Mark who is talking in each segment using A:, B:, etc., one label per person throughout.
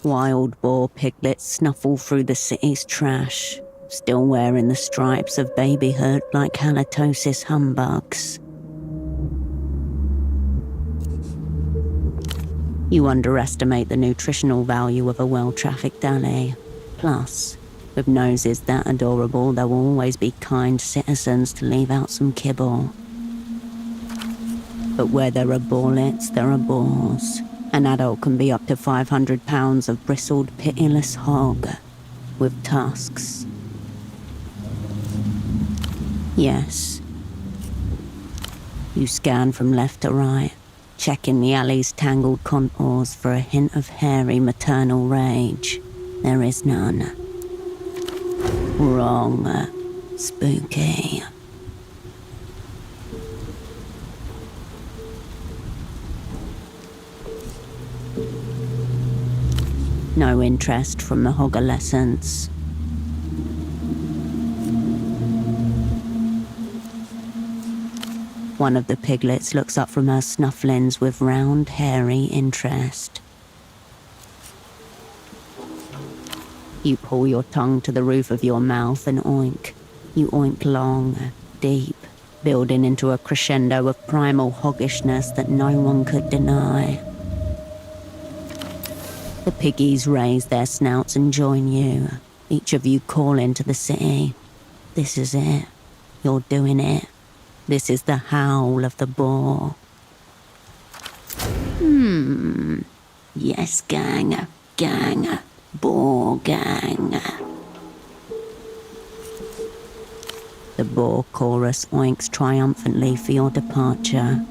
A: wild boar piglets snuffle through the city's trash, still wearing the stripes of babyhood like halitosis humbugs. You underestimate the nutritional value of a well-trafficked alley. Plus, with noses that adorable, there will always be kind citizens to leave out some kibble. But where there are boarlets, there are boars. An adult can be up to 500 pounds of bristled, pitiless hog, with tusks. Yes. You scan from left to right, checking the alley's tangled contours for a hint of hairy maternal rage. There is none. Wrong. Spooky. No interest from the hogolescents. One of the piglets looks up from her snufflings with round, hairy interest. You pull your tongue to the roof of your mouth and oink. You oink long, deep, building into a crescendo of primal hoggishness that no one could deny. The piggies raise their snouts and join you, each of you calling to the city. This is it. You're doing it. This is the howl of the boar. Yes, gang. Gang. Boar gang. The boar chorus oinks triumphantly for your departure.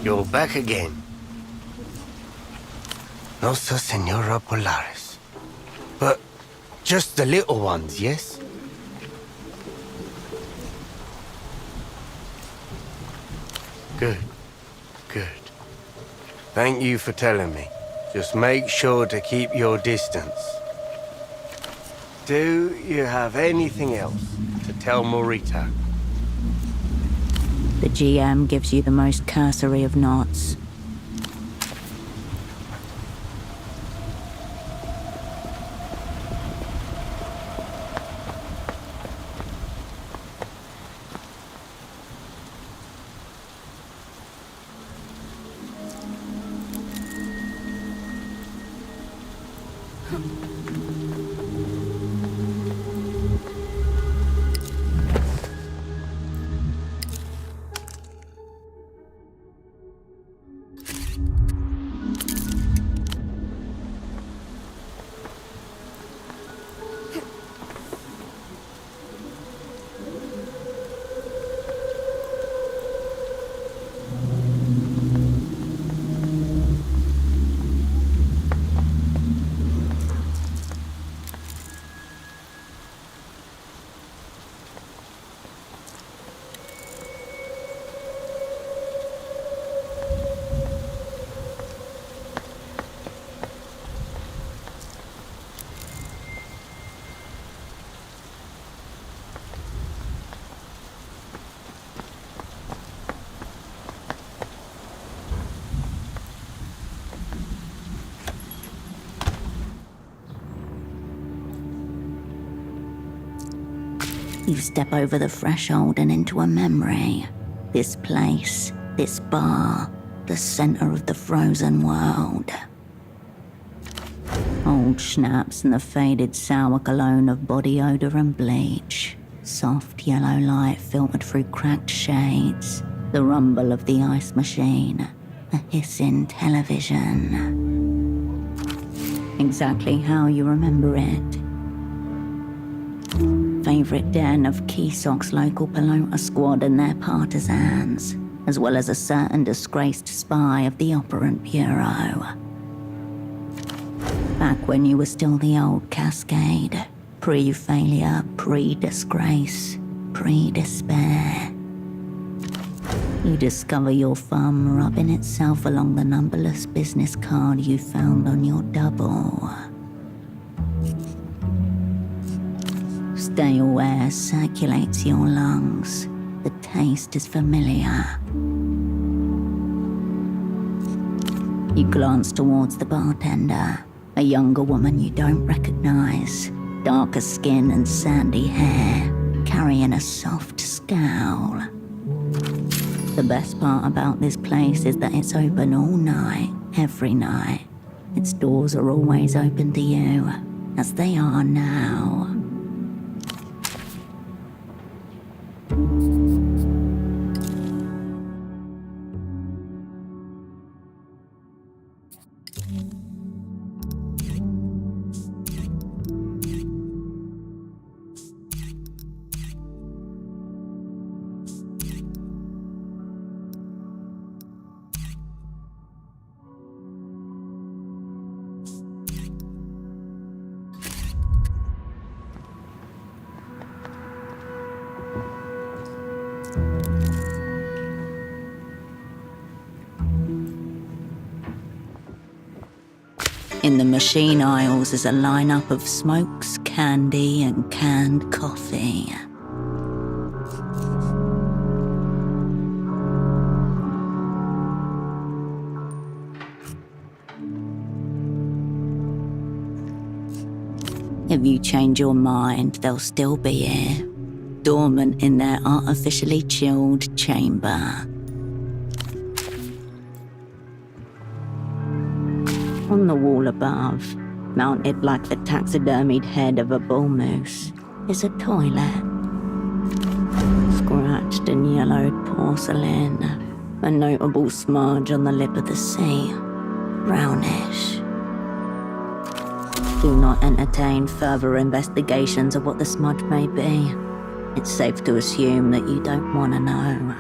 B: You're back again. Nossa Senora Polaris. But just the little ones, yes? Good. Good. Thank you for telling me. Just make sure to keep your distance. Do you have anything else to tell Morita?
A: The GM gives you the most cursory of nods. You step over the threshold and into a memory. This place, this bar, the center of the frozen world. Old schnapps and the faded sour cologne of body odor and bleach. Soft yellow light filtered through cracked shades. The rumble of the ice machine. A hissing television. Exactly how you remember it. favourite den of Keesok's local pelota squad and their partisans, as well as a certain disgraced spy of the Operant Bureau. Back when you were still the old Cascade, pre-failure, pre-disgrace, pre-despair. You discover your thumb rubbing itself along the numberless business card you found on your double. Stale air circulates your lungs. The taste is familiar. You glance towards the bartender, a younger woman you don't recognize, darker skin and sandy hair, carrying a soft scowl. The best part about this place is that it's open all night, every night. Its doors are always open to you, as they are now. In the machine aisles is a lineup of smokes, candy, and canned coffee. If you change your mind, they'll still be here, dormant in their artificially chilled chamber. On the wall above, mounted like the taxidermied head of a bull moose, is a toilet. Scratched and yellowed porcelain, a notable smudge on the lip of the sea, brownish. Do not entertain further investigations of what the smudge may be. It's safe to assume that you don't want to know.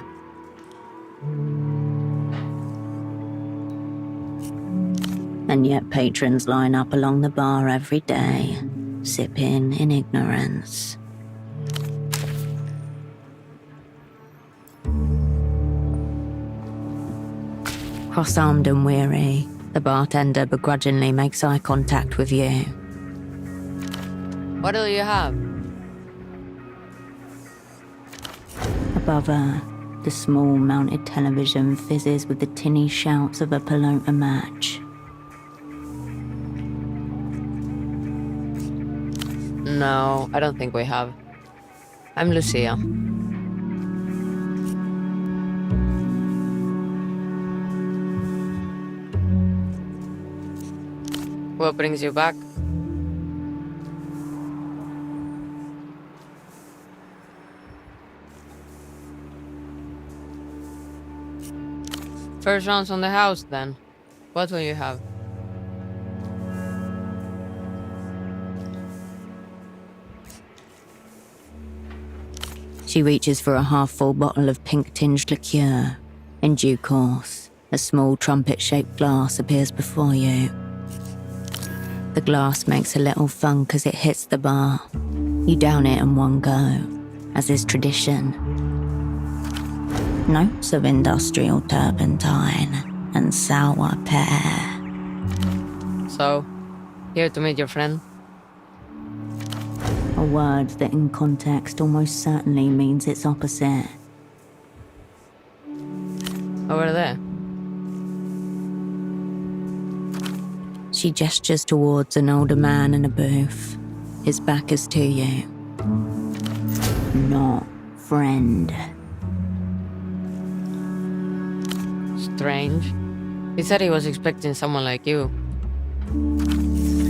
A: And yet patrons line up along the bar every day, sipping in ignorance. Cross-armed and weary, the bartender begrudgingly makes eye contact with you.
C: What do you have?
A: Above her, the small mounted television fizzes with the tinny shouts of a pelota match.
C: No, I don't think we have. I'm Lucia. What brings you back? First rounds on the house, then. What will you have?
A: She reaches for a half-full bottle of pink-tinged liqueur. In due course, a small trumpet-shaped glass appears before you. The glass makes a little thunk as it hits the bar. You down it in one go, as is tradition. Notes of industrial turpentine and sour pear.
C: So, here to meet your friend?
A: A word that in context almost certainly means its opposite.
C: Over there.
A: She gestures towards an older man in a booth. His back is to you. Not friend.
C: Strange. He said he was expecting someone like you.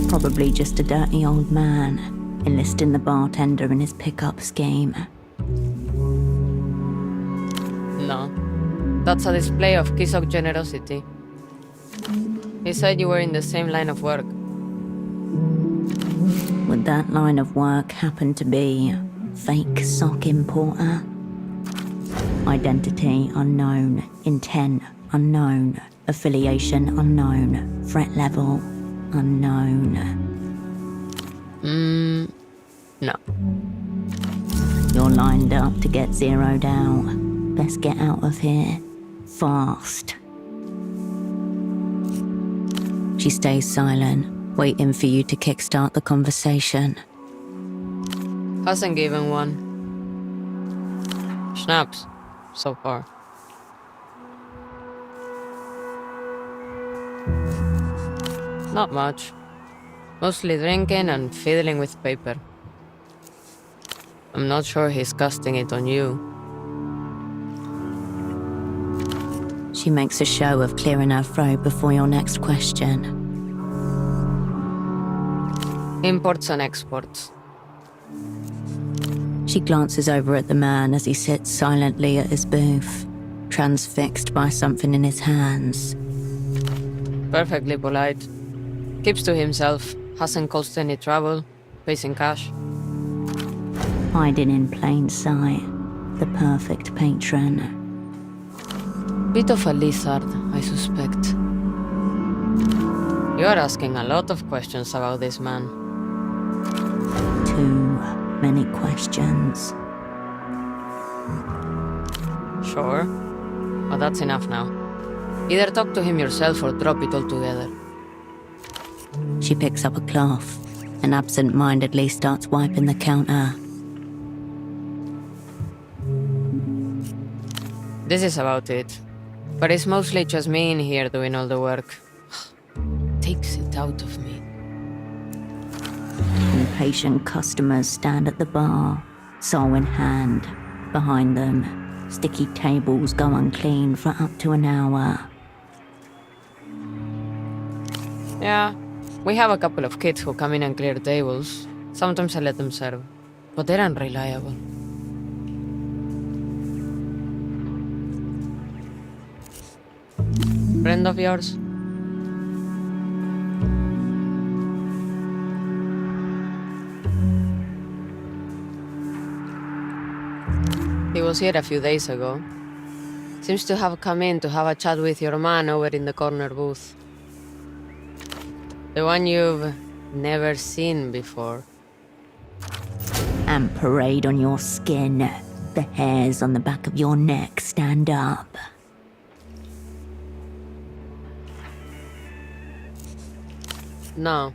A: Probably just a dirty old man, enlisting the bartender in his pickup scheme.
C: No. That's a display of Keesok generosity. He said you were in the same line of work.
A: Would that line of work happen to be fake sock importer. Identity unknown, intent unknown, affiliation unknown, threat level unknown.
C: No.
A: You're lined up to get zeroed out. Best get out of here. Fast. She stays silent, waiting for you to kickstart the conversation.
C: Hasn't given one. Schnapps, so far. Not much. Mostly drinking and fiddling with paper. I'm not sure he's casting it on you.
A: She makes a show of clearing her throat before your next question.
C: Imports and exports.
A: She glances over at the man as he sits silently at his booth, transfixed by something in his hands.
C: Perfectly polite. Keeps to himself. Hasn't caused any trouble. Pays in cash.
A: Hiding in plain sight. The perfect patron.
C: Bit of a lizard, I suspect. You're asking a lot of questions about this man.
A: Too many questions.
C: Sure. But that's enough now. Either talk to him yourself or drop it all together.
A: She picks up a cloth and absent-mindedly starts wiping the counter.
C: This is about it. But it's mostly just me in here doing all the work. Takes it out of me.
A: Impatient customers stand at the bar, soul in hand. Behind them, sticky tables go unclean for up to an hour.
C: Yeah, we have a couple of kids who come in and clear tables. Sometimes I let them serve, but they're unreliable. Friend of yours? He was here a few days ago. Seems to have come in to have a chat with your man over in the corner booth. The one you've never seen before.
A: And parade on your skin. The hairs on the back of your neck stand up.
C: No.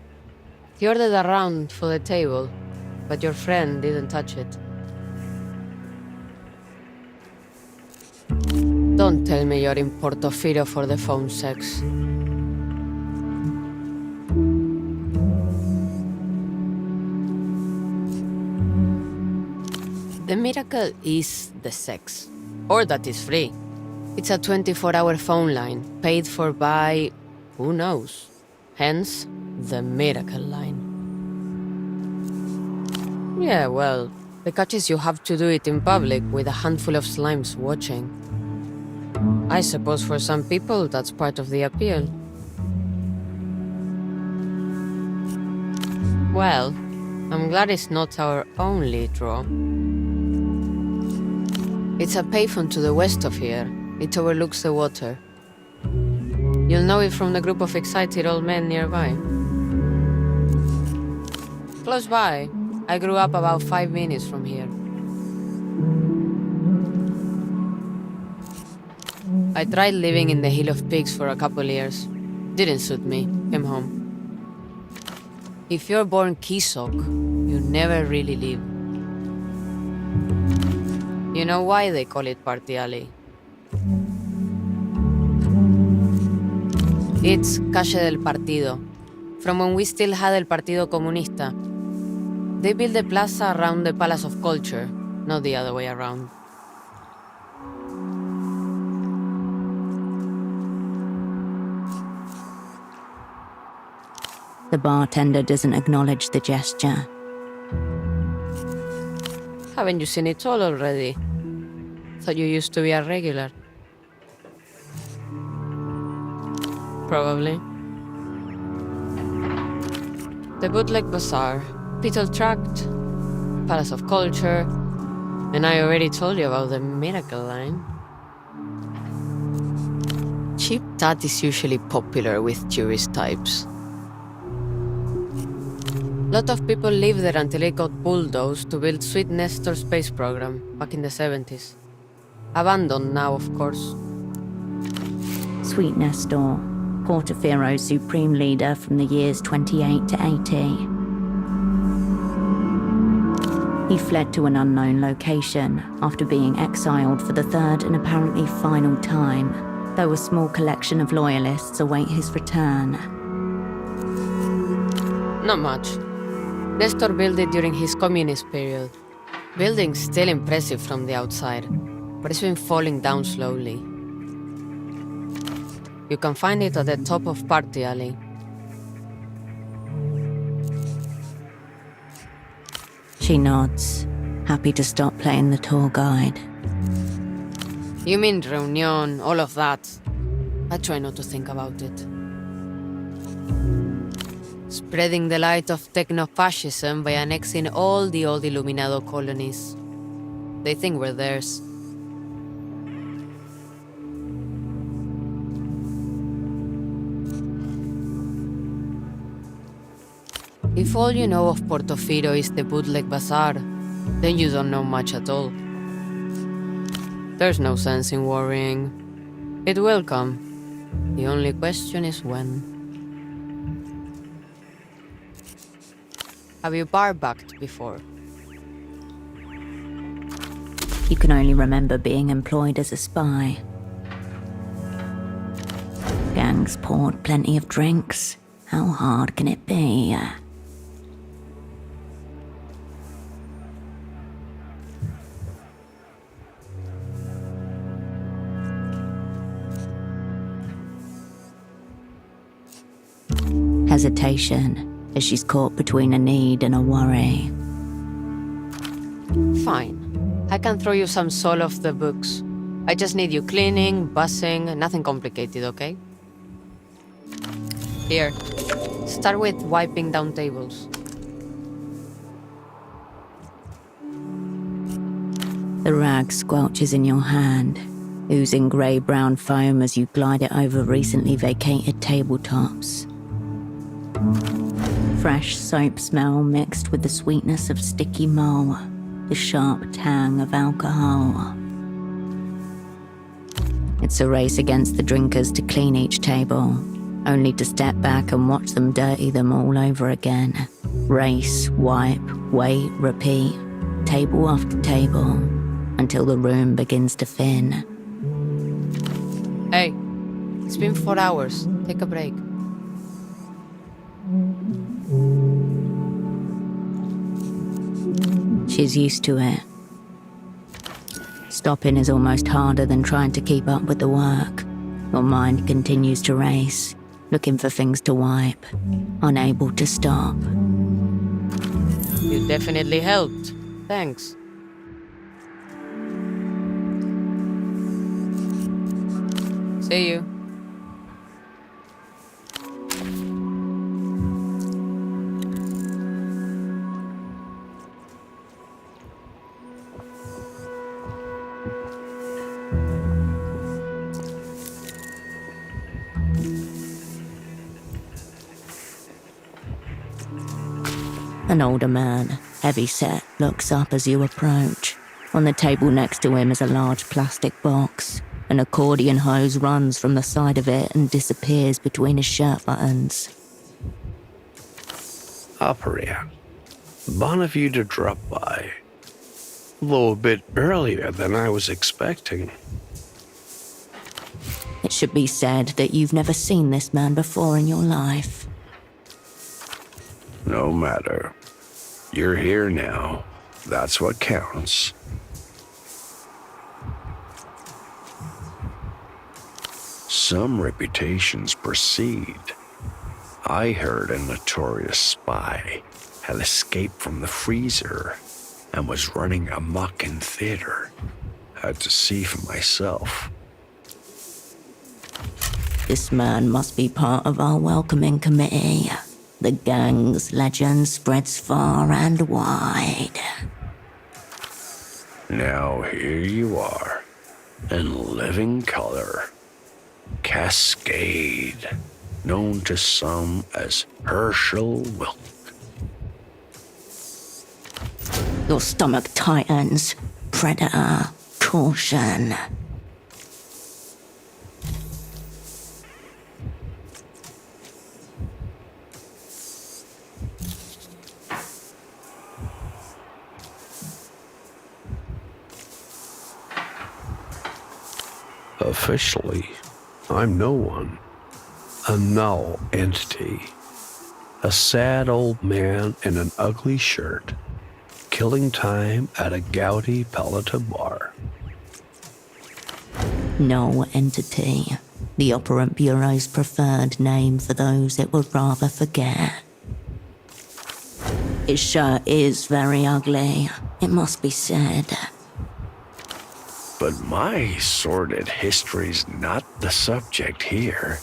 C: He ordered a round for the table, but your friend didn't touch it. Don't tell me you're in Portofiro for the phone sex. The miracle is the sex. Or that is free. It's a 24-hour phone line, paid for by... who knows? Hence, the miracle line. Yeah, well, the catch is you have to do it in public with a handful of slimes watching. I suppose for some people that's part of the appeal. Well, I'm glad it's not our only draw. It's a payphone to the west of here. It overlooks the water. You'll know it from the group of excited old men nearby. Close by. I grew up about 5 minutes from here. I tried living in the Hill of Pigs for a couple years. Didn't suit me. Came home. If you're born Kisok, you never really leave. You know why they call it Party Alley? It's Calle del Partido, from when we still had El Partido Comunista. They built the plaza around the Palace of Culture, not the other way around.
A: The bartender doesn't acknowledge the gesture.
C: Haven't you seen it all already? Thought you used to be a regular. Probably. The bootleg bazaar, Beetle tracked, Palace of Culture, and I already told you about the Miracle line. Cheap tat is usually popular with tourist types. Lot of people lived there until it got bulldozed to build Sweet Nestor space program back in the 70s. Abandoned now, of course.
A: Sweet Nestor, Portofiro's supreme leader from the years 28 to 80. He fled to an unknown location after being exiled for the third and apparently final time, though a small collection of loyalists await his return.
C: Not much. Nestor built it during his communist period. Building's still impressive from the outside, but it's been falling down slowly. You can find it at the top of Party Alley.
A: She nods, happy to stop playing the tour guide.
C: You mean Reunion, all of that? I try not to think about it. Spreading the light of techno-fascism by annexing all the old Illuminado colonies. They think we're theirs. If all you know of Portofiro is the bootleg bazaar, then you don't know much at all. There's no sense in worrying. It will come. The only question is when. Have you bar-backed before?
A: You can only remember being employed as a spy. Gangs poured plenty of drinks. How hard can it be? Hesitation as she's caught between a need and a worry.
C: Fine. I can throw you some soul off the books. I just need you cleaning, bussing, nothing complicated, okay? Here. Start with wiping down tables.
A: The rag squelches in your hand, oozing grey-brown foam as you glide it over recently vacated tabletops. Fresh soap smell mixed with the sweetness of sticky mull, the sharp tang of alcohol. It's a race against the drinkers to clean each table, only to step back and watch them dirty them all over again. Race, wipe, wait, repeat, table after table, until the room begins to thin.
C: Hey, it's been 4 hours. Take a break.
A: She's used to it. Stopping is almost harder than trying to keep up with the work. Your mind continues to race, looking for things to wipe, unable to stop.
C: You definitely helped. Thanks. See you.
A: An older man, heavy-set, looks up as you approach. On the table next to him is a large plastic box. An accordion hose runs from the side of it and disappears between his shirt buttons.
D: Operator, bon of you to drop by. Though a bit earlier than I was expecting.
A: It should be said that you've never seen this man before in your life.
D: No matter. You're here now. That's what counts. Some reputations precede. I heard a notorious spy had escaped from the freezer and was running amok in theater. Had to see for myself.
A: This man must be part of our welcoming committee. The gang's legend spreads far and wide.
D: Now here you are, in living color. Cascade, known to some as Hershel Wilk.
A: Your stomach tightens. Predator. Caution.
E: Officially, I'm no one. A null entity. A sad old man in an ugly shirt, killing time at a gaudy paleta bar.
A: No entity. The Operant Bureau's preferred name for those it would rather forget. His shirt is very ugly, it must be said.
D: But my sordid history's not the subject here.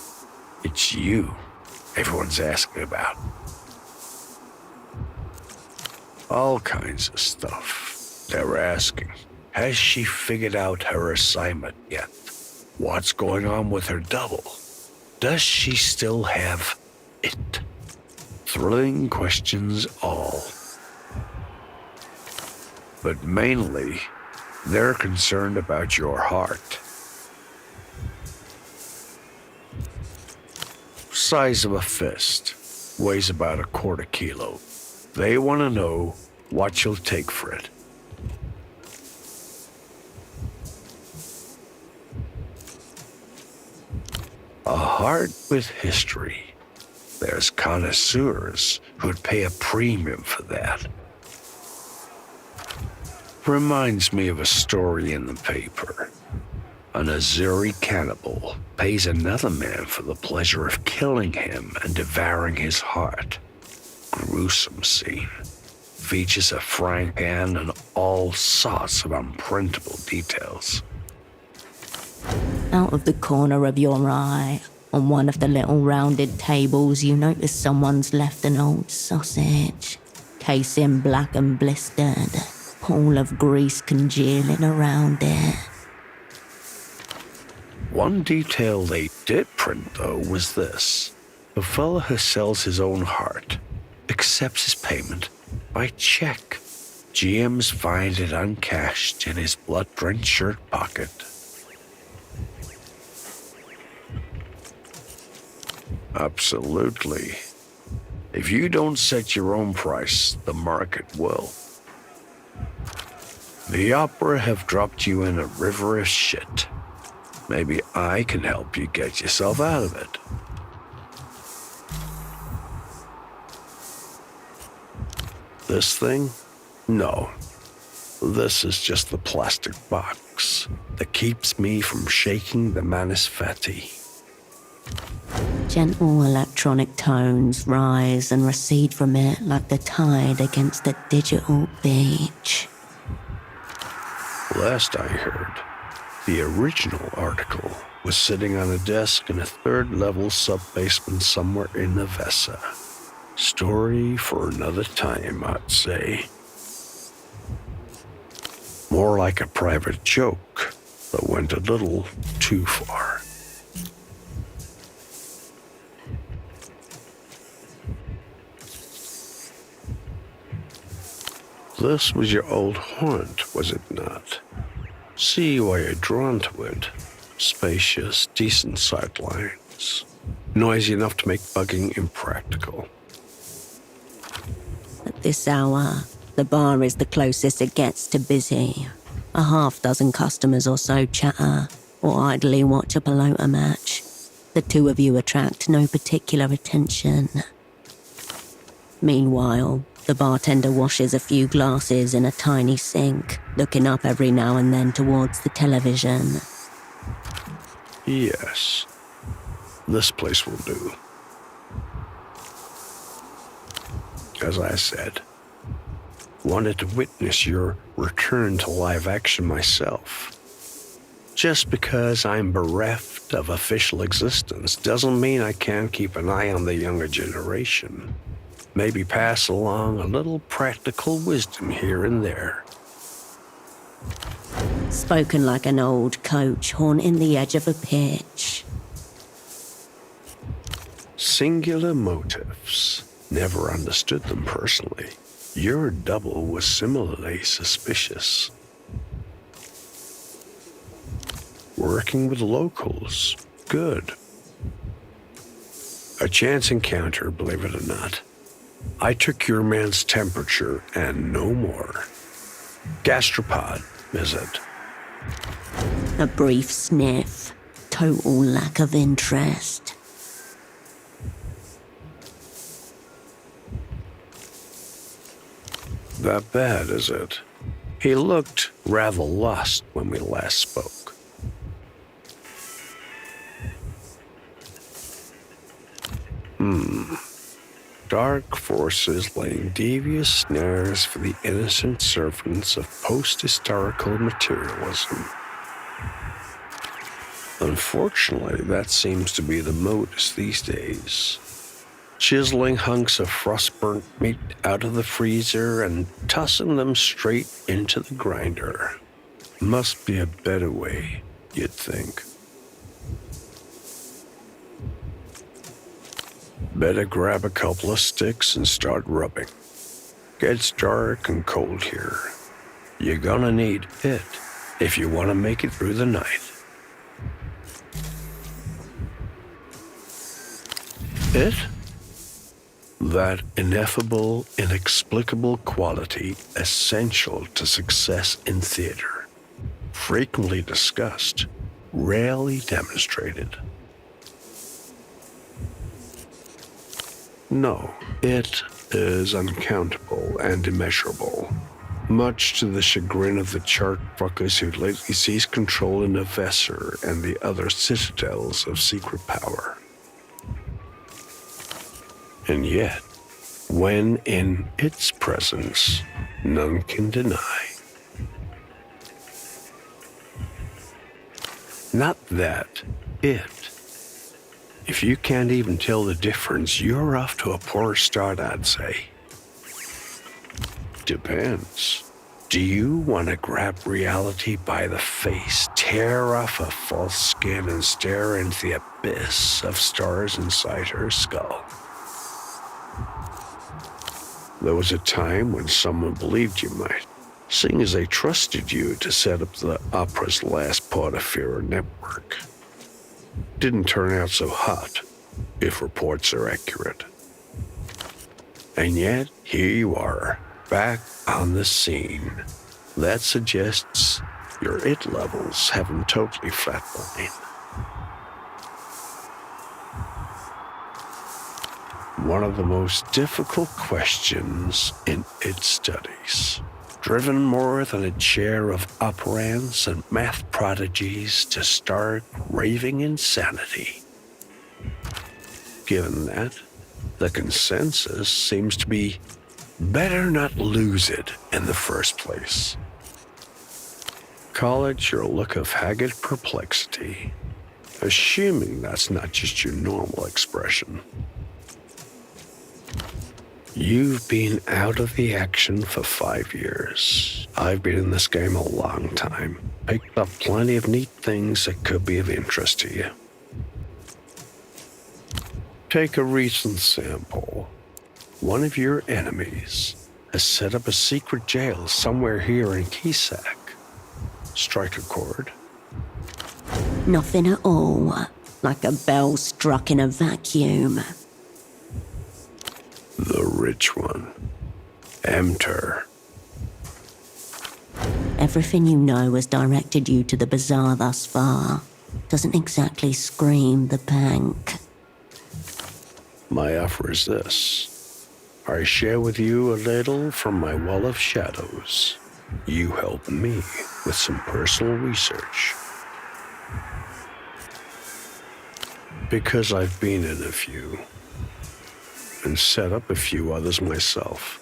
D: It's you everyone's asking about. All kinds of stuff. They're asking, has she figured out her assignment yet? What's going on with her double? Does she still have it? Thrilling questions all. But mainly, they're concerned about your heart. Size of a fist, weighs about 1/4 kilo. They want to know what you'll take for it. A heart with history. There's connoisseurs who'd pay a premium for that. Reminds me of a story in the paper. An Azuri cannibal pays another man for the pleasure of killing him and devouring his heart. Gruesome scene. Features a frying pan and all sorts of unprintable details.
A: Out of the corner of your eye, on one of the little rounded tables, you notice someone's left an old sausage. Casing black and blistered. Pool of grease congealing around it.
D: One detail they did print, though, was this. The fella who sells his own heart accepts his payment by check. GMs find it uncashed in his blood-drenched shirt pocket. Absolutely. If you don't set your own price, the market will. The opera have dropped you in a river of shit. Maybe I can help you get yourself out of it. This thing? No. This is just the plastic box that keeps me from shaking the manifetti.
A: Gentle electronic tones rise and recede from it like the tide against a digital beach.
E: Last I heard, the original article was sitting on a desk in a third-level sub-basement somewhere in Nevessa. Story for another time, I'd say. More like a private joke that went a little too far. This was your old haunt, was it not? See why you're drawn to it. Spacious, decent sightlines. Noisy enough to make bugging impractical.
A: At this hour, the bar is the closest it gets to busy. A half-dozen customers or so chatter, or idly watch a pelota match. The two of you attract no particular attention. Meanwhile, the bartender washes a few glasses in a tiny sink, looking up every now and then towards the television.
E: Yes, this place will do. As I said, wanted to witness your return to live action myself. Just because I'm bereft of official existence doesn't mean I can't keep an eye on the younger generation. Maybe pass along a little practical wisdom here and there.
A: Spoken like an old coach haunting the edge of a pitch.
E: Singular motives. Never understood them personally. Your double was similarly suspicious. Working with locals. Good. A chance encounter, believe it or not. I took your man's temperature and no more. Gastropod, is it?
A: A brief sniff. Total lack of interest.
E: That bad, is it? He looked rather lost when we last spoke. Dark forces laying devious snares for the innocent servants of post-historical materialism. Unfortunately, that seems to be the modus these days. Chiseling hunks of frost-burnt meat out of the freezer and tossing them straight into the grinder. Must be a better way, you'd think. Better grab a couple of sticks and start rubbing. Gets dark and cold here. You're gonna need it if you want to make it through the night. It? That ineffable, inexplicable quality essential to success in theater. Frequently discussed, rarely demonstrated. No, it is uncountable and immeasurable, much to the chagrin of the chart fuckers who lately seized control in Avessor and the other citadels of secret power. And yet, when in its presence, none can deny. Not that it. If you can't even tell the difference, you're off to a poor start, I'd say. Depends. Do you want to grab reality by the face, tear off a false skin, and stare into the abyss of stars inside her skull? There was a time when someone believed you might, seeing as they trusted you to set up the opera's last Portofiro network. Didn't turn out so hot, if reports are accurate. And yet, here you are, back on the scene. That suggests your it levels haven't totally flatlined. One of the most difficult questions in its studies. Driven more than a chair of operants and math prodigies to stark, raving insanity. Given that, the consensus seems to be better not lose it in the first place. Call it your look of haggard perplexity, assuming that's not just your normal expression. You've been out of the action for 5 years. I've been in this game a long time. Picked up plenty of neat things that could be of interest to you. Take a recent sample. One of your enemies has set up a secret jail somewhere here in Kisak. Strike a chord.
A: Nothing at all. Like a bell struck in a vacuum.
E: The rich one. Enter.
A: Everything you know has directed you to the bazaar thus far. Doesn't exactly scream the bank.
E: My offer is this. I share with you a little from my wall of shadows. You help me with some personal research. Because I've been in a few. And set up a few others myself.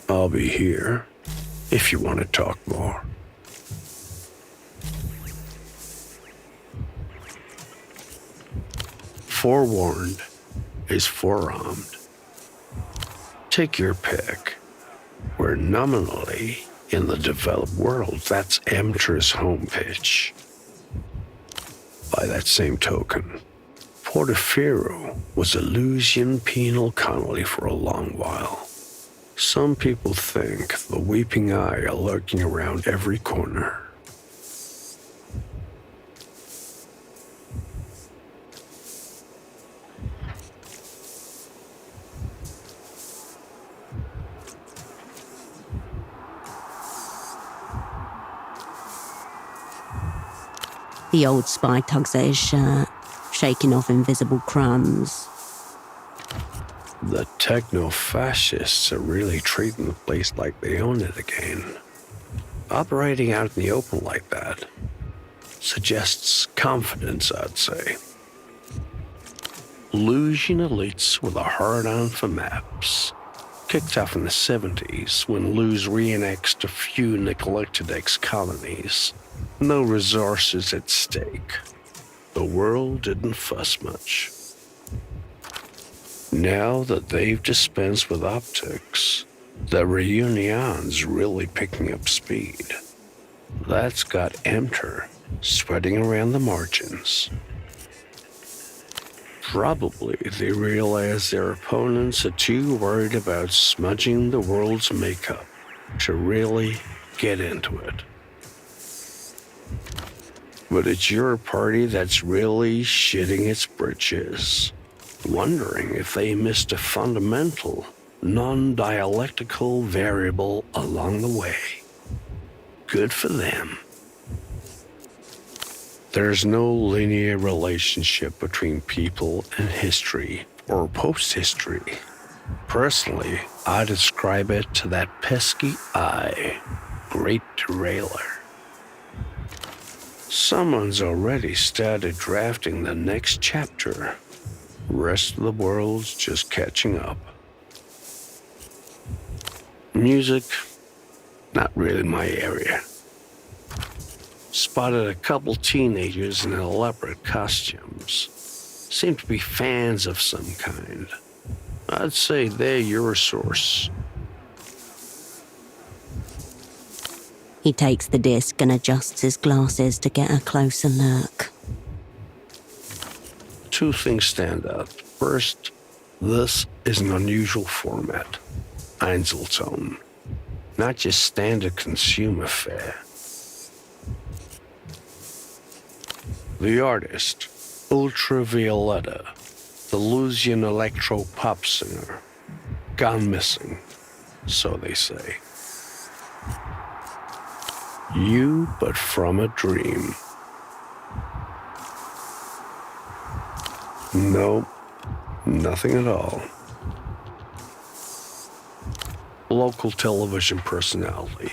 E: I'll be here if you want to talk more. Forewarned is forearmed. Take your pick. where nominally, in the developed world, that's Emter's home pitch. By that same token, Portofiro was a Lucian penal colony for a long while. Some people think the weeping eye are lurking around every corner.
A: The old spy tugs at his shirt, shaking off invisible crumbs.
E: The techno-fascists are really treating the place like they own it again. Operating out in the open like that suggests confidence, I'd say. Lucian elites with a hard-on for maps. Kicked off in the 70s when Luz re-annexed a few neglected ex-colonies. No resources at stake. The world didn't fuss much. Now that they've dispensed with optics, the reunion's really picking up speed. That's got Emter spreading around the margins. Probably they realize their opponents are too worried about smudging the world's makeup to really get into it. But it's your party that's really shitting its britches, wondering if they missed a fundamental, non-dialectical variable along the way. Good for them. There's no linear relationship between people and history or post-history. Personally, I describe it to that pesky eye, great derailer. Someone's already started drafting the next chapter. Rest of the world's just catching up. Music, not really my area. Spotted a couple teenagers in elaborate costumes. Seem to be fans of some kind. I'd say they're your source.
A: He takes the disc and adjusts his glasses to get a closer look.
E: Two things stand out. First, this is an unusual format. Einzelton. Not just standard consumer fare. The artist, Ultra Violeta, the Lucian electro-pop singer, gone missing, so they say. You but from a dream. Nope, nothing at all. Local television personality,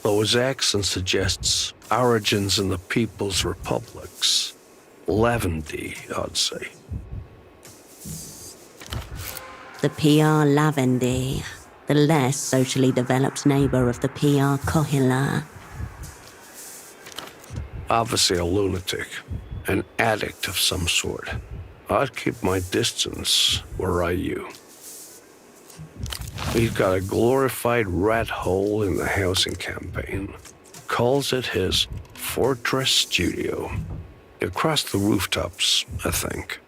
E: though his accent suggests origins in the People's Republics. Lavendy, I'd say.
A: The PR Lavendy, the less socially developed neighbour of the PR Kohila.
E: Obviously a lunatic, an addict of some sort. I'd keep my distance, were I you. He's got a glorified rat hole in the housing campaign. Calls it his fortress studio. Across the rooftops, I think.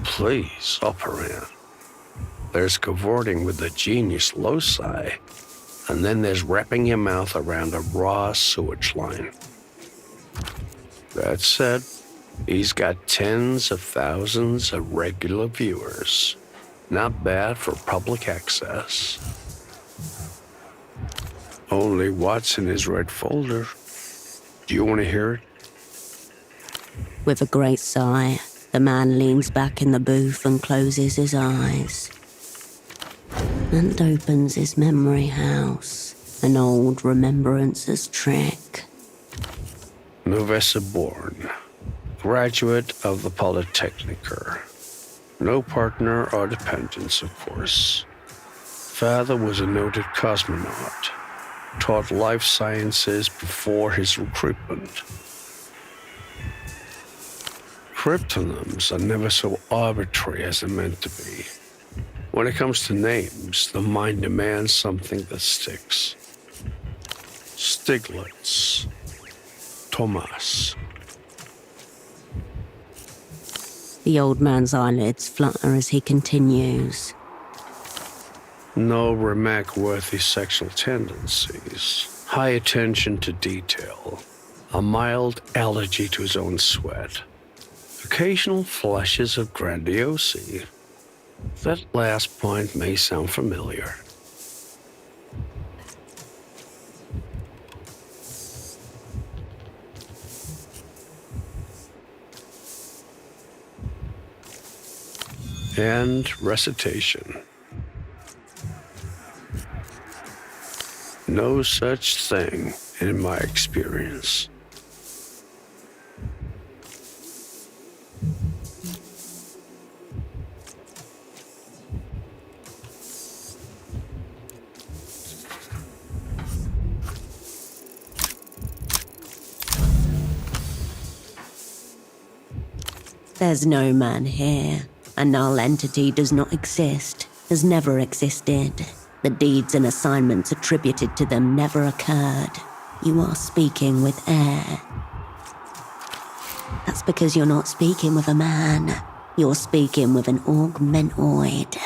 E: Please, Operan. There's cavorting with the genius loci, and then there's wrapping your mouth around a raw sewage line. That said, he's got tens of thousands of regular viewers. Not bad for public access. Only what's in his red folder. Do you want to hear it?
A: With a great sigh, the man leans back in the booth and closes his eyes. And opens his memory house, an old remembrances trick.
E: Novessa born, graduate of the Polytechniker. No partner or dependents, of course. Father was a noted cosmonaut, taught life sciences before his recruitment. Cryptonyms are never so arbitrary as they're meant to be. When it comes to names, the mind demands something that sticks. Stiglitz. Thomas.
A: The old man's eyelids flutter as he continues.
E: No remark-worthy sexual tendencies. High attention to detail. A mild allergy to his own sweat. Occasional flashes of grandiosity. That last point may sound familiar. And recitation. No such thing in my experience.
A: There's no man here. A null entity does not exist, has never existed. The deeds and assignments attributed to them never occurred. You are speaking with air. That's because you're not speaking with a man. You're speaking with an augmentoid.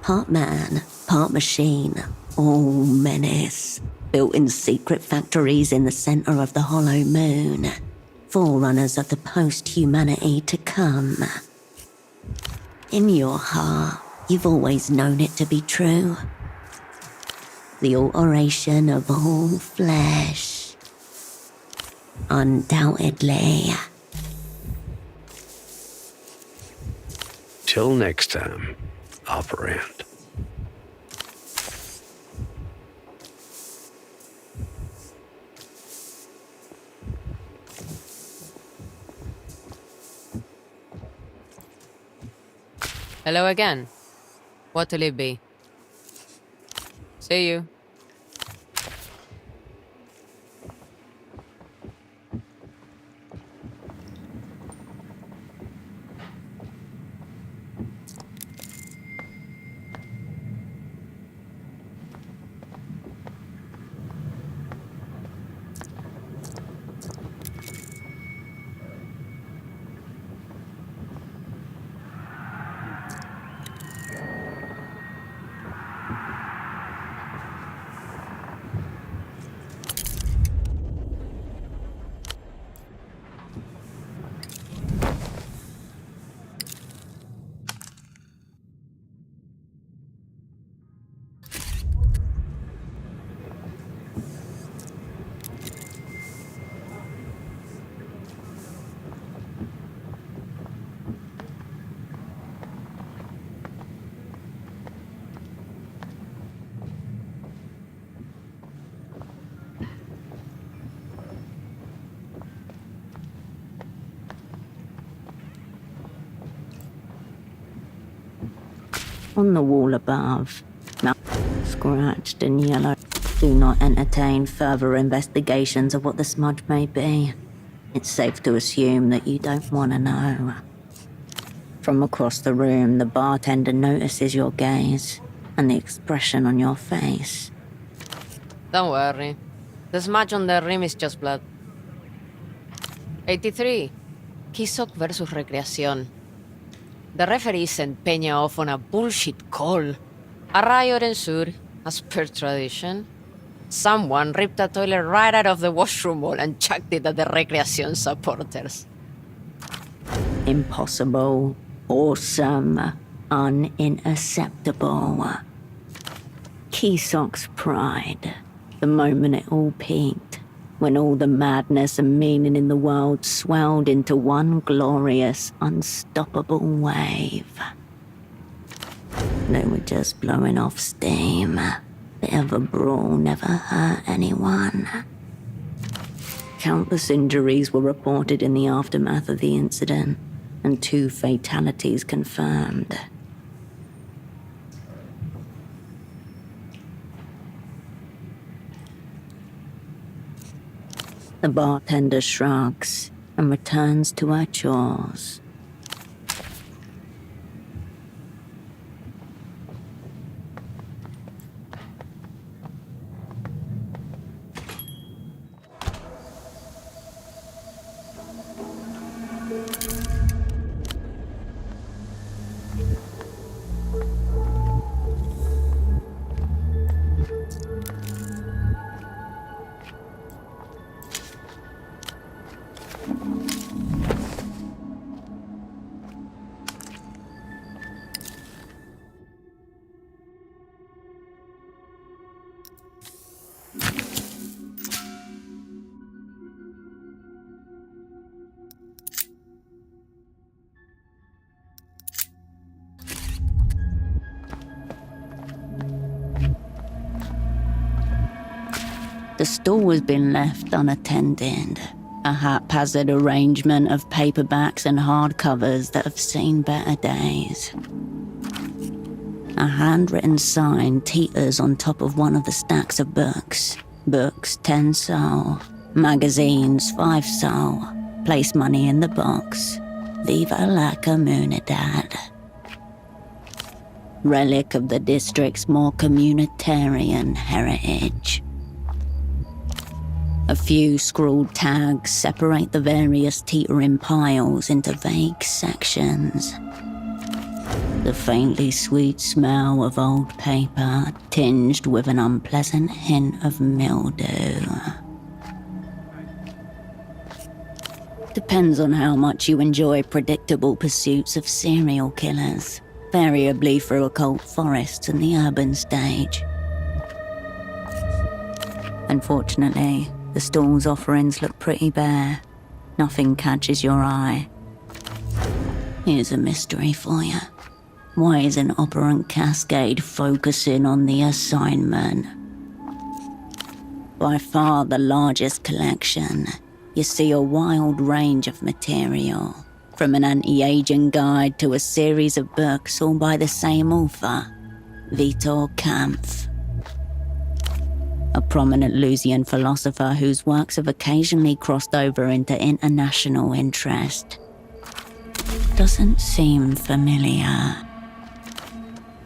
A: Part man, part machine, all menace. Built in secret factories in the center of the hollow moon. Forerunners of the post-humanity to come. In your heart, you've always known it to be true. The alteration of all flesh. Undoubtedly.
E: Till next time, operand.
C: Hello again. What'll it be? See you.
A: On the wall above, now scratched in yellow. Do not entertain further investigations of what the smudge may be. It's safe to assume that you don't want to know. From across the room, the bartender notices your gaze and the expression on your face.
C: Don't worry. The smudge on the rim is just blood. 83. Kisok versus Recreación. The referee sent Peña off on a bullshit call. A riot ensued, as per tradition. Someone ripped a toilet right out of the washroom wall and chucked it at the Recreación supporters.
A: Impossible, awesome, unacceptable. Keysok's pride, the moment it all peaked, when all the madness and meaning in the world swelled into one glorious, unstoppable wave. They were just blowing off steam. Bit of a brawl never hurt anyone. Countless injuries were reported in the aftermath of the incident, and 2 fatalities confirmed. The bartender shrugs and returns to her chores. The stall has been left unattended, a haphazard arrangement of paperbacks and hardcovers that have seen better days. A handwritten sign teeters on top of one of the stacks of books. Books 10 sol, magazines 5 sol, place money in the box. Viva la comunidad. Relic of the district's more communitarian heritage. A few scrawled tags separate the various teetering piles into vague sections. The faintly sweet smell of old paper tinged with an unpleasant hint of mildew. Depends on how much you enjoy predictable pursuits of serial killers, variably through occult forests and the urban stage. Unfortunately, the stall's offerings look pretty bare. Nothing catches your eye. Here's a mystery for you. Why isn't operant CASCADE focusing on the assignment? By far the largest collection, you see a wild range of material, from an anti-aging guide to a series of books all by the same author, Vitor Kampf. A prominent Lucian philosopher whose works have occasionally crossed over into international interest. Doesn't seem familiar.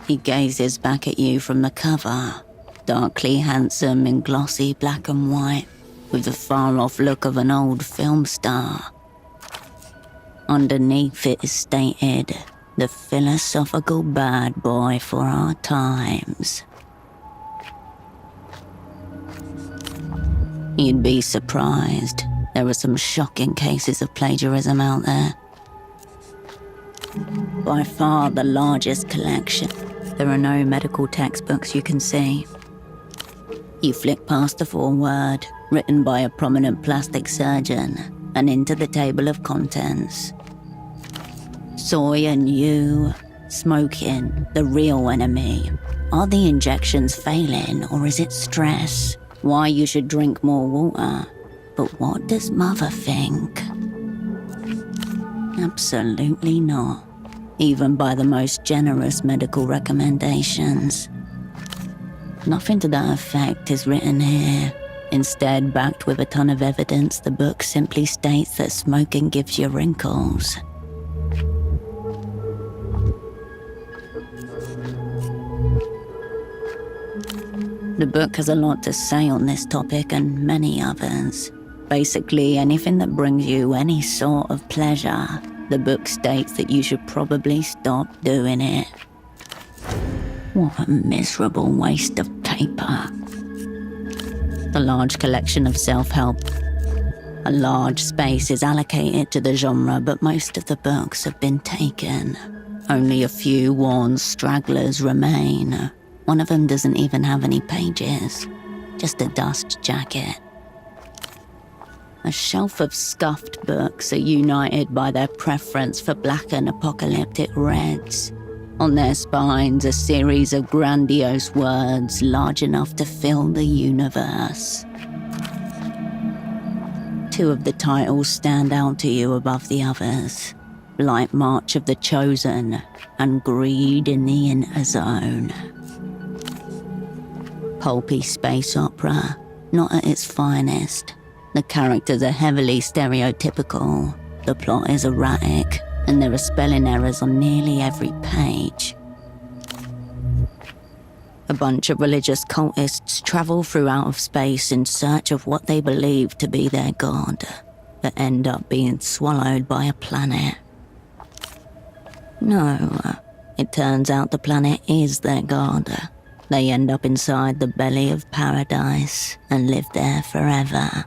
A: He gazes back at you from the cover, darkly handsome in glossy black and white, with the far-off look of an old film star. Underneath it is stated, the philosophical bad boy for our times. You'd be surprised. There are some shocking cases of plagiarism out there. By far the largest collection. There are no medical textbooks you can see. You flick past the foreword, written by a prominent plastic surgeon, and into the table of contents. Soy and you, smoking, the real enemy. Are the injections failing, or is it stress? Why you should drink more water. But what does Mother think? Absolutely not. Even by the most generous medical recommendations. Nothing to that effect is written here. Instead, backed with a ton of evidence, the book simply states that smoking gives you wrinkles. The book has a lot to say on this topic and many others. Basically, anything that brings you any sort of pleasure, the book states that you should probably stop doing it. What a miserable waste of paper. The large collection of self-help. A large space is allocated to the genre, but most of the books have been taken. Only a few worn stragglers remain. One of them doesn't even have any pages, just a dust jacket. A shelf of scuffed books are united by their preference for black and apocalyptic reds. On their spines, a series of grandiose words large enough to fill the universe. Two of the titles stand out to you above the others: Light March of the Chosen and Greed in the Inner Zone. Pulpy space opera, not at its finest. The characters are heavily stereotypical, the plot is erratic, and there are spelling errors on nearly every page. A bunch of religious cultists travel through outer space in search of what they believe to be their god, but end up being swallowed by a planet. No, it turns out the planet is their god. They end up inside the belly of paradise and live there forever.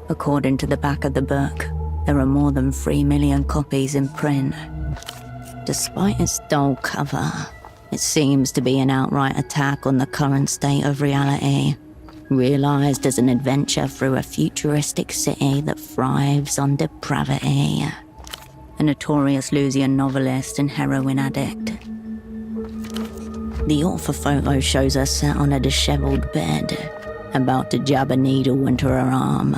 A: According to the back of the book, there are more than 3 million copies in print. Despite its dull cover, it seems to be an outright attack on the current state of reality, realized as an adventure through a futuristic city that thrives on depravity. A notorious Lucian novelist and heroin addict. The author photo shows her sat on a disheveled bed, about to jab a needle into her arm,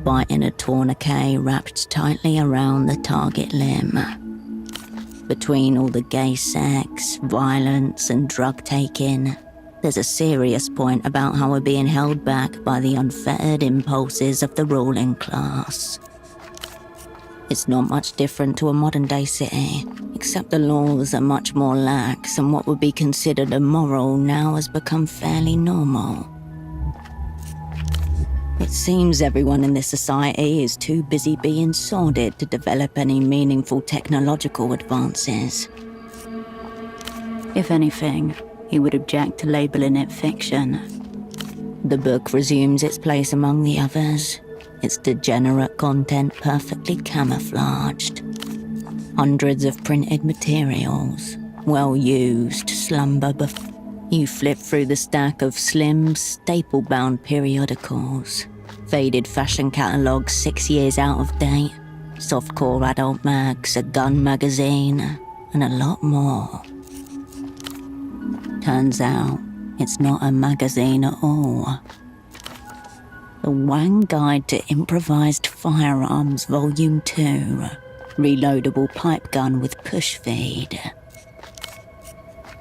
A: biting a tourniquet wrapped tightly around the target limb. Between all the gay sex, violence, and drug-taking, there's a serious point about how we're being held back by the unfettered impulses of the ruling class. It's not much different to a modern-day city, except the laws are much more lax and what would be considered immoral now has become fairly normal. It seems everyone in this society is too busy being sordid to develop any meaningful technological advances. If anything, he would object to labeling it fiction. The book resumes its place among the others, its degenerate content perfectly camouflaged. Hundreds of printed materials, well used, slumber before. You flip through the stack of slim, staple-bound periodicals, faded fashion catalogues 6 years out of date, softcore adult mags, a gun magazine, and a lot more. Turns out, it's not a magazine at all. The Wang Guide to Improvised Firearms Volume 2, reloadable pipe gun with push feed.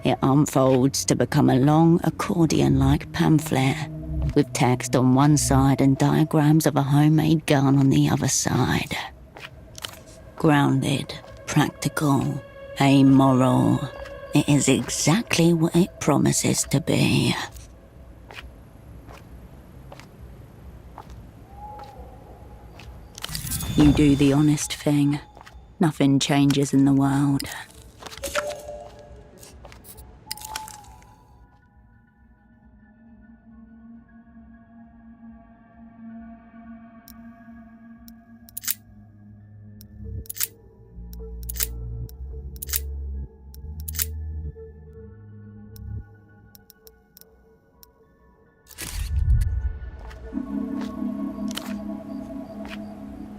A: It unfolds to become a long accordion-like pamphlet with text on one side and diagrams of a homemade gun on the other side. Grounded, practical, amoral. It is exactly what it promises to be. You do the honest thing. Nothing changes in the world.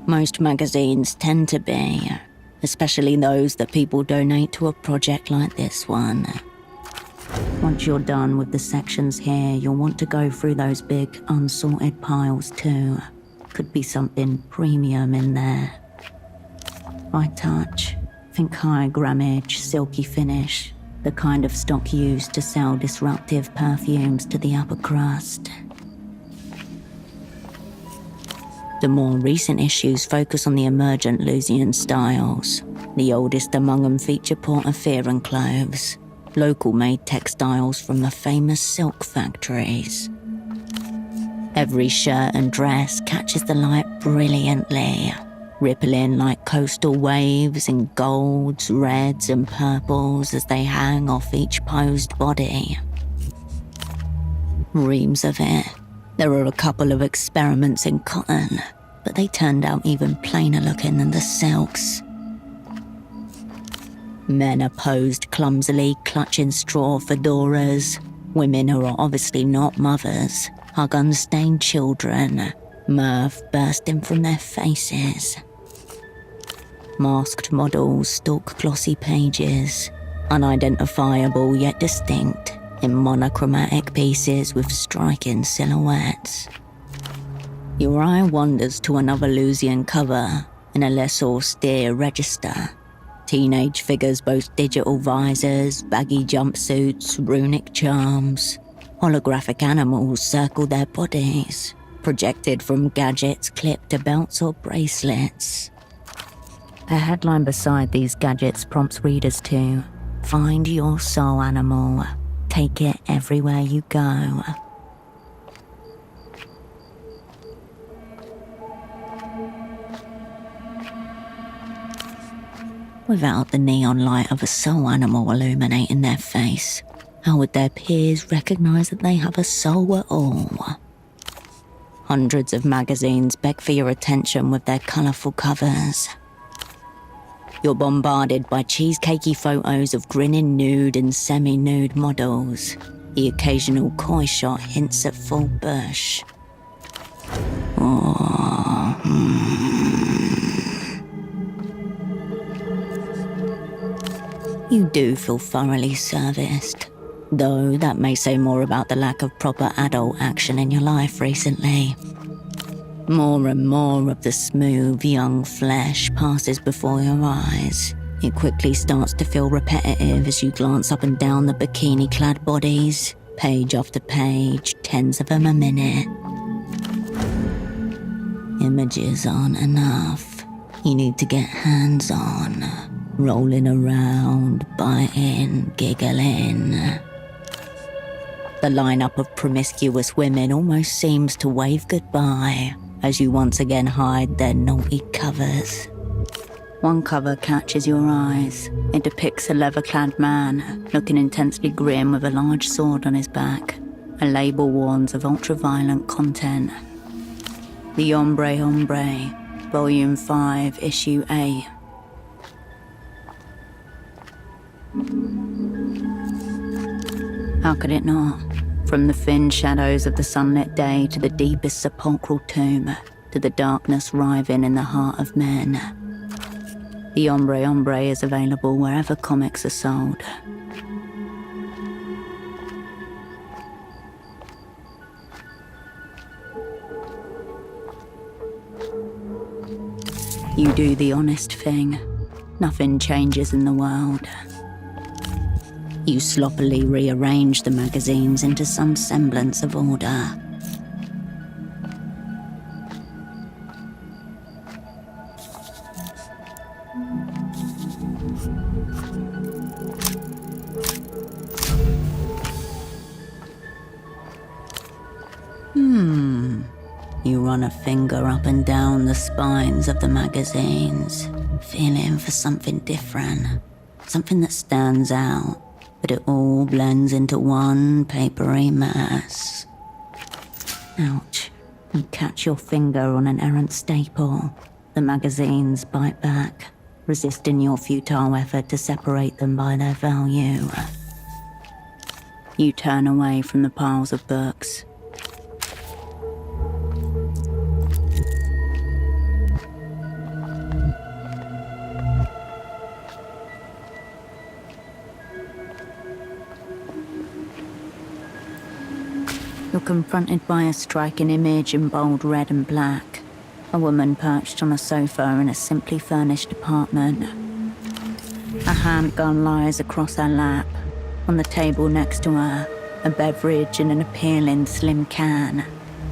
A: Most magazines tend to be, especially those that people donate to a project like this one. Once you're done with the sections here, you'll want to go through those big, unsorted piles too. Could be something premium in there. By touch, think high grammage, silky finish, the kind of stock used to sell disruptive perfumes to the upper crust. The more recent issues focus on the emergent Lucian styles. The oldest among them feature Portofiro clothes, local-made textiles from the famous silk factories. Every shirt and dress catches the light brilliantly, rippling like coastal waves in golds, reds and purples as they hang off each posed body. Reams of it. There were a couple of experiments in cotton, but they turned out even plainer looking than the silks. Men are posed clumsily, clutching straw fedoras. Women who are obviously not mothers hug unstained children, mirth bursting from their faces. Masked models stalk glossy pages, unidentifiable yet distinct, in monochromatic pieces with striking silhouettes. Your eye wanders to another Lucian cover in a less austere register. Teenage figures boast digital visors, baggy jumpsuits, runic charms. Holographic animals circle their bodies, projected from gadgets clipped to belts or bracelets. A headline beside these gadgets prompts readers to find your soul animal, take it everywhere you go. Without the neon light of a soul animal illuminating their face, how would their peers recognize that they have a soul at all? Hundreds of magazines beg for your attention with their colourful covers. You're bombarded by cheesecakey photos of grinning nude and semi-nude models. The occasional coy shot hints at full bush. You do feel thoroughly serviced, though that may say more about the lack of proper adult action in your life recently. More and more of the smooth, young flesh passes before your eyes. It quickly starts to feel repetitive as you glance up and down the bikini-clad bodies, page after page, tens of them a minute. Images aren't enough. You need to get hands-on, rolling around, biting, giggling. The lineup of promiscuous women almost seems to wave goodbye as you once again hide their naughty covers. One cover catches your eyes. It depicts a leather-clad man, looking intensely grim with a large sword on his back. A label warns of ultra-violent content. The Hombre, Volume 5, Issue A. How could it not? From the thin shadows of the sunlit day to the deepest sepulchral tomb, to the darkness writhing in the heart of men. The Hombre is available wherever comics are sold. You do the honest thing. Nothing changes in the world. You sloppily rearrange the magazines into some semblance of order. You run a finger up and down the spines of the magazines, feeling for something different, something that stands out, but it all blends into one papery mass. Ouch. You catch your finger on an errant staple. The magazines bite back, resisting your futile effort to separate them by their value. You turn away from the piles of books. You're confronted by a striking image in bold red and black. A woman perched on a sofa in a simply furnished apartment. A handgun lies across her lap. On the table next to her, a beverage in an appealing slim can.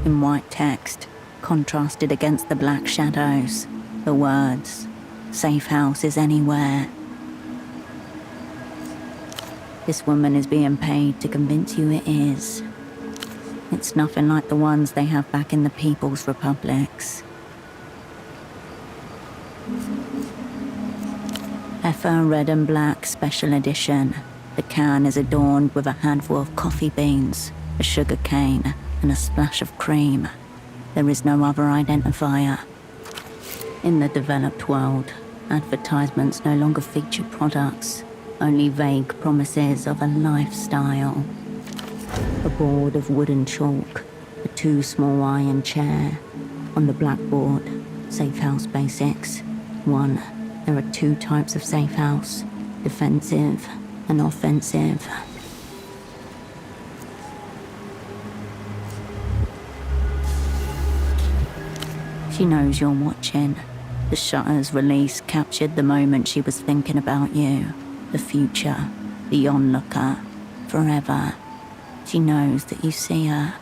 A: In white text, contrasted against the black shadows, the words, "Safe house is anywhere." This woman is being paid to convince you it is. It's nothing like the ones they have back in the People's Republics. Effa Red and Black Special Edition. The can is adorned with a handful of coffee beans, a sugar cane, and a splash of cream. There is no other identifier. In the developed world, Advertisements no longer feature products, only vague promises of a lifestyle. A board of wooden chalk, a too small iron chair. On the blackboard, safe house basics. 1. There are 2 types of safe house, defensive and offensive. She knows you're watching. The shutter's release captured the moment she was thinking about you, the future, the onlooker, forever. She knows that you see her.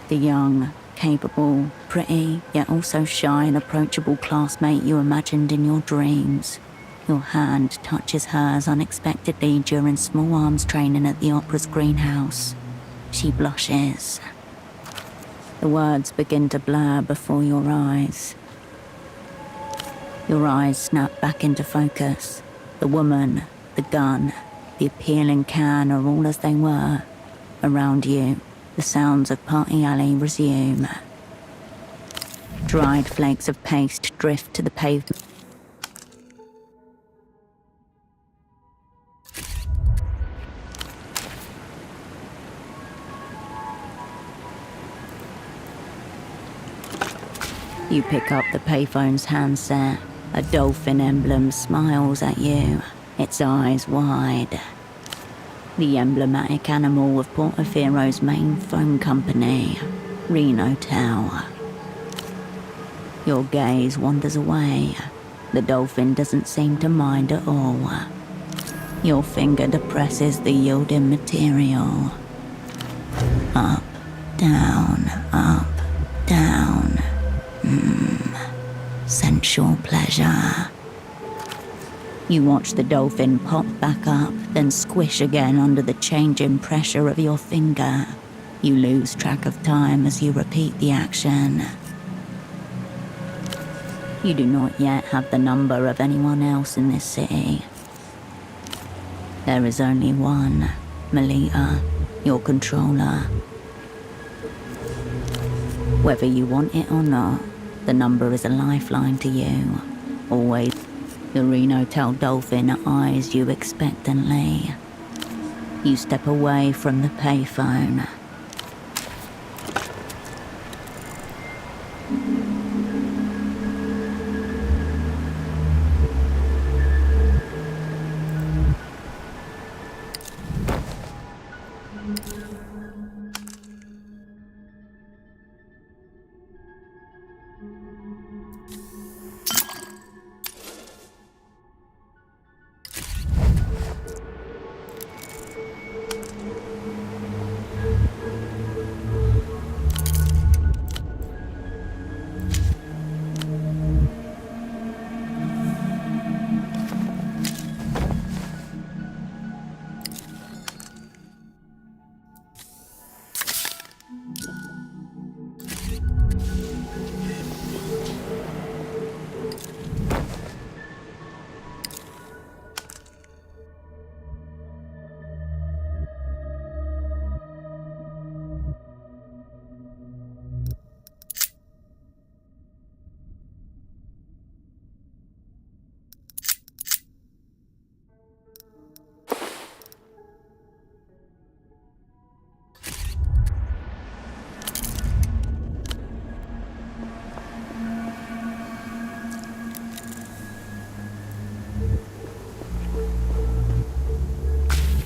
A: The young, capable, pretty, yet also shy and approachable classmate you imagined in your dreams. Your hand touches hers unexpectedly during small arms training at the opera's greenhouse. She blushes. The words begin to blur before your eyes. Your eyes snap back into focus. The woman, the gun, the appealing can are all as they were. Around you, the sounds of Party Alley resume. Dried flakes of paste drift to the pavement. You pick up the payphone's handset. A dolphin emblem smiles at you, its eyes wide. The emblematic animal of Portofiro's main phone company, Renotel. Your gaze wanders away. The dolphin doesn't seem to mind at all. Your finger depresses the yielding material. Up, down, up, down. Sensual pleasure. You watch the dolphin pop back up, then squish again under the changing pressure of your finger. You lose track of time as you repeat the action. You do not yet have the number of anyone else in this city. There is only one, Melita, your controller. Whether you want it or not, the number is a lifeline to you. Always. The Renotel dolphin eyes you expectantly. You step away from the payphone.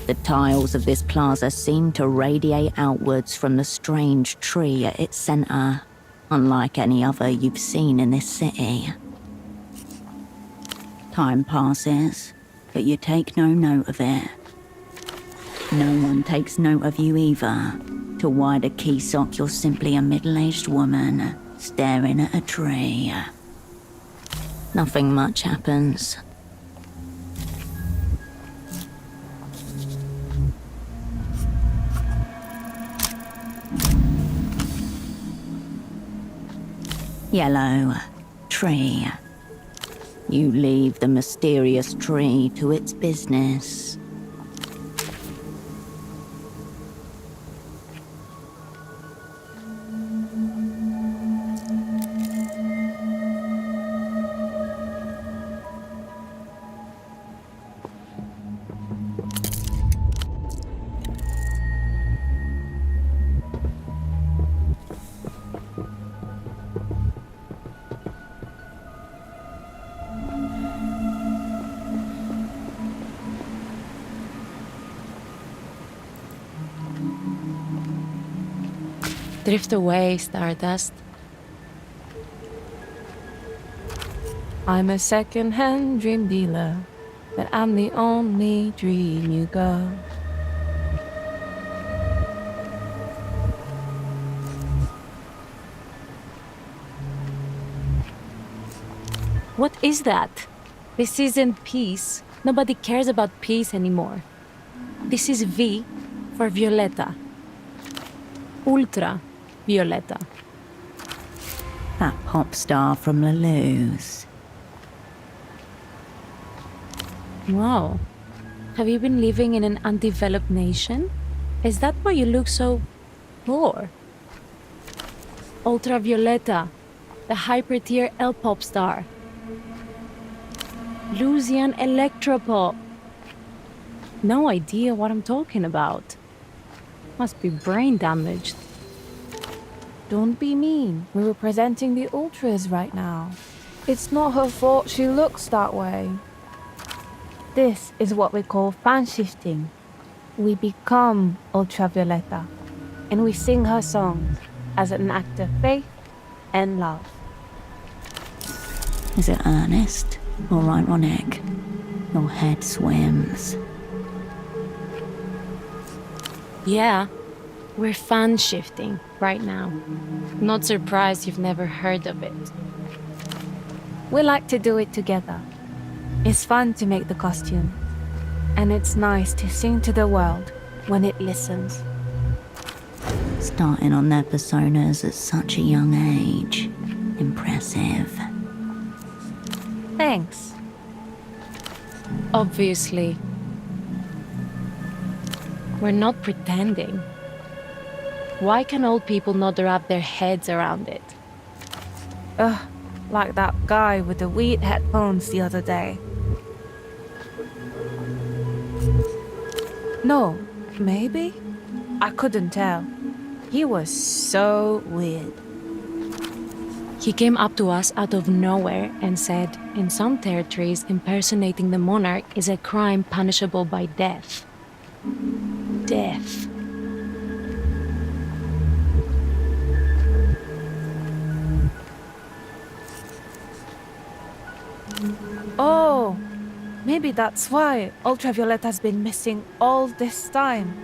A: The tiles of this plaza seem to radiate outwards from the strange tree at its center, unlike any other you've seen in this city. Time passes, but you take no note of it. No one takes note of you either. To wider key sock, you're simply a middle-aged woman staring at a tree. Nothing much happens. Yellow tree. You leave the mysterious tree to its business.
C: Drift away, Stardust.
F: I'm a second-hand dream dealer, but I'm the only dream you got. What is that? This isn't peace. Nobody cares about peace anymore. This is V for Violeta. Ultra Violeta.
A: That pop star from Lulu's.
F: Wow. Have you been living in an undeveloped nation? Is that why you look so poor? Ultra Violeta, the hyper-tier L-pop star. Lucian electropop. No idea what I'm talking about. Must be brain damaged. Don't be mean. We're representing the ultras right now. It's not her fault she looks that way. This is what we call fan shifting. We become Ultra Violeta, and we sing her songs as an act of faith and love.
A: Is it earnest or ironic? Your head swims.
F: Yeah, we're fan shifting right now. Not surprised you've never heard of it. We like to do it together. It's fun to make the costume, and it's nice to sing to the world when it listens.
A: Starting on their personas at such a young age. Impressive.
F: Thanks. Obviously, we're not pretending. Why can old people not wrap their heads around it? Like that guy with the weird headphones the other day. No, maybe? I couldn't tell. He was so weird. He came up to us out of nowhere and said, in some territories, impersonating the monarch is a crime punishable by death. Death. Oh, maybe that's why Ultra Violeta's been missing all this time.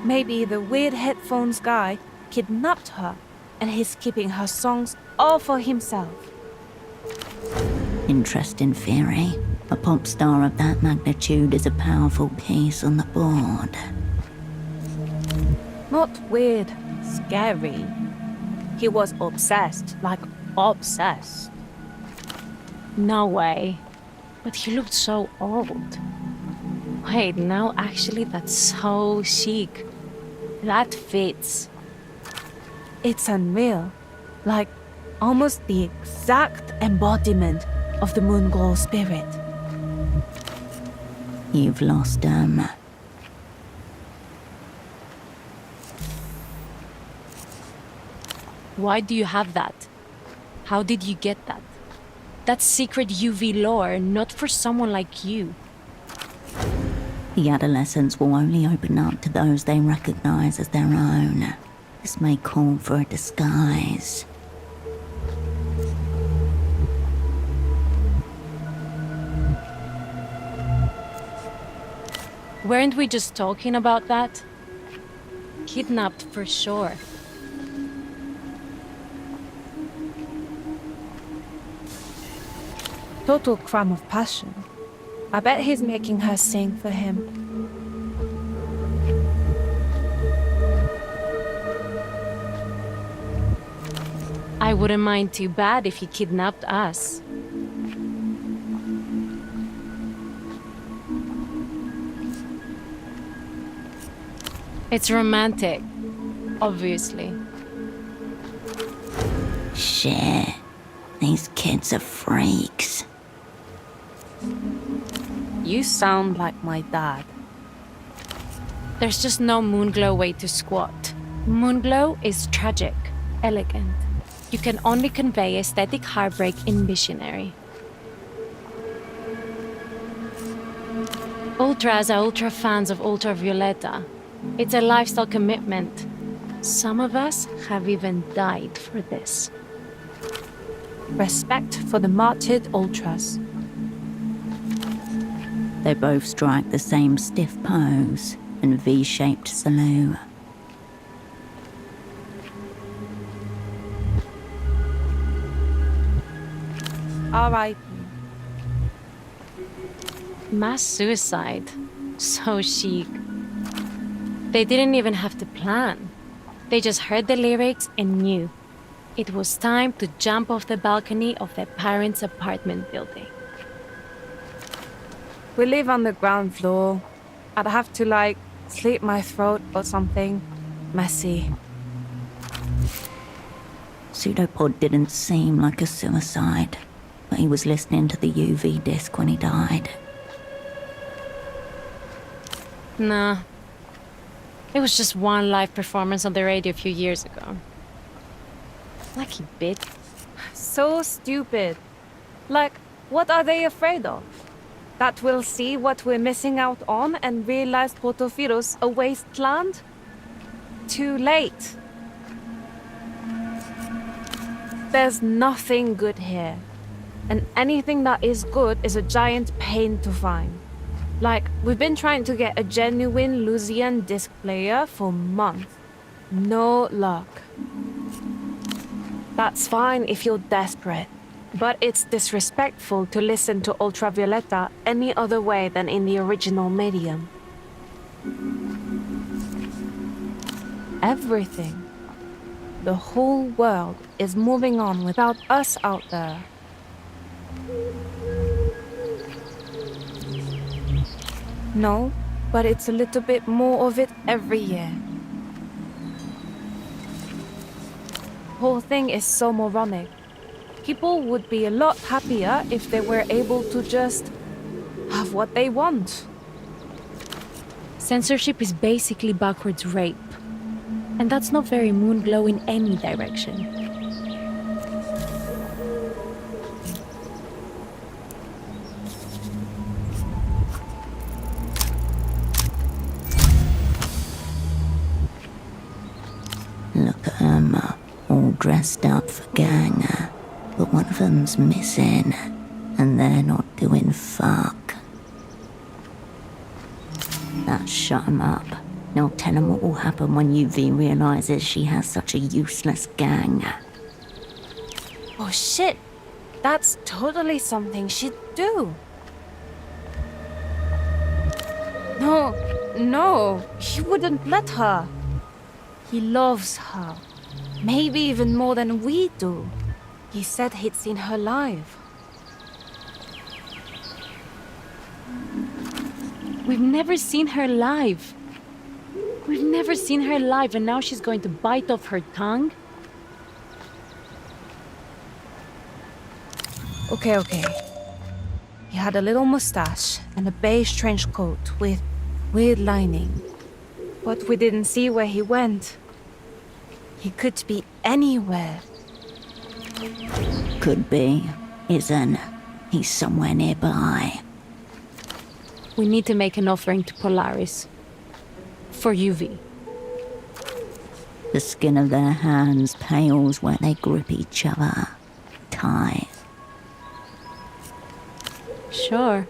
F: Maybe the weird headphones guy kidnapped her and he's keeping her songs all for himself.
A: Interesting theory. A pop star of that magnitude is a powerful piece on the board.
F: Not weird, scary. He was obsessed, like obsessed. No way. But he looked so old. Wait, no, actually that's so chic. That fits. It's unreal. Like, almost the exact embodiment of the moon glow spirit.
A: You've lost them.
F: Why do you have that? How did you get that? That's secret UV lore, not for someone like you.
A: The adolescents will only open up to those they recognize as their own. This may call for a disguise.
F: Weren't we just talking about that? Kidnapped for sure. Total crime of passion. I bet he's making her sing for him. I wouldn't mind too bad if he kidnapped us. It's romantic, obviously.
A: Shit. These kids are freaks.
F: You sound like my dad. There's just no moonglow way to squat. Moonglow is tragic, elegant. You can only convey aesthetic heartbreak in visionary. Ultras are ultra fans of Ultra Violeta. It's a lifestyle commitment. Some of us have even died for this. Respect for the martyred ultras.
A: They both strike the same stiff pose and V-shaped salute.
F: R.I.P. Mass suicide. So chic. They didn't even have to plan. They just heard the lyrics and knew. It was time to jump off the balcony of their parents' apartment building.
G: We live on the ground floor. I'd have to, slit my throat or something. Messy.
A: Pseudopod didn't seem like a suicide, but he was listening to the UV disc when he died.
F: Nah. It was just one live performance on the radio a few years ago. Lucky bit.
G: So stupid. What are they afraid of? That we'll see what we're missing out on and realize Portofiro's a wasteland? Too late. There's nothing good here. And anything that is good is a giant pain to find. We've been trying to get a genuine Lucian disc player for months. No luck. That's fine if you're desperate, but it's disrespectful to listen to Ultra Violeta any other way than in the original medium. Everything. The whole world is moving on without us out there. No, but it's a little bit more of it every year. Whole thing is so moronic. People would be a lot happier if they were able to just have what they want.
F: Censorship is basically backwards rape. And that's not very Moonglow in any direction.
A: Look at them, all dressed up for gang, but one of them's missing, and they're not doing fuck. That shut 'em up. Now tell 'em what will happen when UV realizes she has such a useless gang.
G: Oh shit! That's totally something she'd do. No, he wouldn't let her. He loves her. Maybe even more than we do. He said he'd seen her live.
F: We've never seen her live. We've never seen her live, and now she's going to bite off her tongue?
G: Okay. He had a little mustache and a beige trench coat with weird lining. But we didn't see where he went. He could be anywhere.
A: Could be, isn't. He's somewhere nearby.
F: We need to make an offering to Polaris. For UV.
A: The skin of their hands pales where they grip each other. Tight.
F: Sure.